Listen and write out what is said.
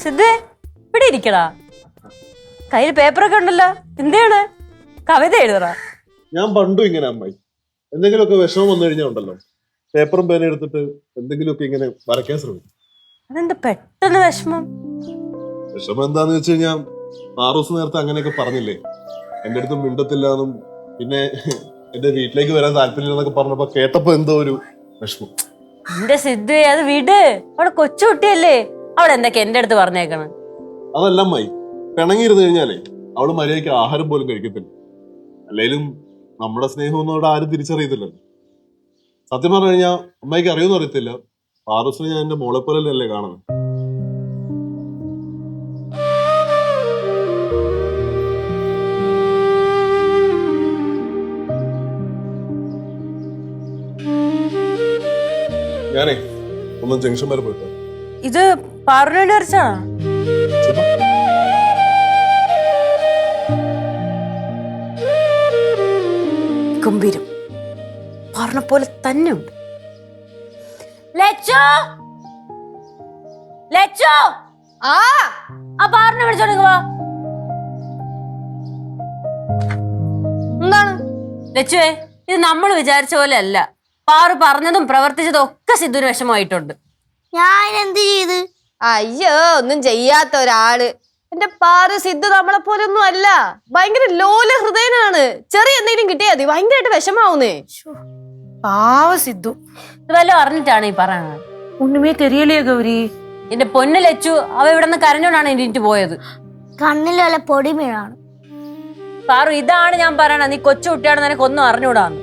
സിദ്ധേ ഇവിടെ ഇരിക്കടാ. കയ്യിൽ പേപ്പറൊക്കെ ഉണ്ടല്ലോ, എന്താണ്? കവിത എഴുതറാ. ഞാൻ പണ്ടും ഇങ്ങനെ അമ്മായി, എന്തെങ്കിലുമൊക്കെ വിഷമം വന്നു കഴിഞ്ഞാൽ ഉണ്ടല്ലോ, പേപ്പറും പേന എടുത്തിട്ട് എന്തെങ്കിലുമൊക്കെ ഇങ്ങനെ വരയ്ക്കാൻ ശ്രമിക്കും. അതെന്താ പെട്ടെന്ന് വിഷമം? വിഷമം എന്താന്ന് വെച്ച് കഴിഞ്ഞാൽ 6 ദിവസം നേരത്തെ അങ്ങനെയൊക്കെ പറഞ്ഞില്ലേ, എന്റെ അടുത്ത് മിണ്ടത്തില്ലാന്നും പിന്നെ എന്റെ വീട്ടിലേക്ക് വരാൻ താല്പര്യമില്ലെന്നൊക്കെ പറഞ്ഞപ്പോ കേട്ടപ്പോ എന്തോ ഒരു വിഷമം. എന്റെ സിദ്ധു, അത് വിട്. അവിടെ കൊച്ചുകുട്ടിയല്ലേ, അവിടെ എന്തൊക്കെ എന്റെ അടുത്ത് പറഞ്ഞേക്കണം. അതല്ല അമ്മായി, പിണങ്ങിയിരുന്ന് കഴിഞ്ഞാലേ അവള് മര്യാദയ്ക്ക് ആഹാരം പോലും കഴിക്കത്തില്ല. അല്ലെങ്കിലും നമ്മുടെ സ്നേഹമൊന്നും അവിടെ ആരും തിരിച്ചറിയത്തില്ലല്ലോ. സത്യം പറഞ്ഞു കഴിഞ്ഞാൽ അമ്മയ്ക്ക് അറിയുമെന്ന് അറിയത്തില്ല, പാറൂസിനെ ഞാൻ എന്റെ മോളെ പോലെ കാണുന്നത്. ഞാനേ ഒന്ന് ജംഗ്ഷൻ വരെ പോയിട്ടോ. ഇത് പാറുവിന് വരച്ചാണോ? ഗംഭീരം, പറഞ്ഞ പോലെ തന്നെ ഉണ്ട്. ലച്ചോ, ലച്ചോ, ആ പാറിനെ വിളിച്ചോണ്ടെങ്കിൽ വാ. എന്താണ് ലച്ചുവേ, ഇത് നമ്മൾ വിചാരിച്ച പോലെ അല്ല. പാറു പറഞ്ഞതും പ്രവർത്തിച്ചതും ഒക്കെ സിദ്ധുവിന് വിഷമമായിട്ടുണ്ട്. ഞാൻ എന്ത് ചെയ്ത്? അയ്യോ, ഒന്നും ചെയ്യാത്ത ഒരാള്. എന്റെ പാറു സിദ്ധു നമ്മളെ പോലെ ഒന്നും അല്ല. ഭയങ്കര ലോല ഹൃദയനാണ്. ചെറിയ എന്തെങ്കിലും കിട്ടിയാൽ മതി ഭയങ്കരമായിട്ട് വിഷമാവുന്നേ. പാവ സിദ്ധു. ഇത് വല്ലതും അറിഞ്ഞിട്ടാണ് ഈ പറയണത്. ഒന്നുമേ തെരിയലേ ഗൗരി. എന്റെ പൊന്നു ലച്ചു, അവ ഇവിടെ നിന്ന് കരഞ്ഞോണ്ടാണ് എണീറ്റ് പോയത്. കണ്ണിൽ വല്ല പൊടി വീഴാണ്. പാറു, ഇതാണ് ഞാൻ പറയണത്, നീ കൊച്ചു കുട്ടിയാണെന്ന് നിനക്കൊന്നും അറിഞ്ഞൂടാന്ന്.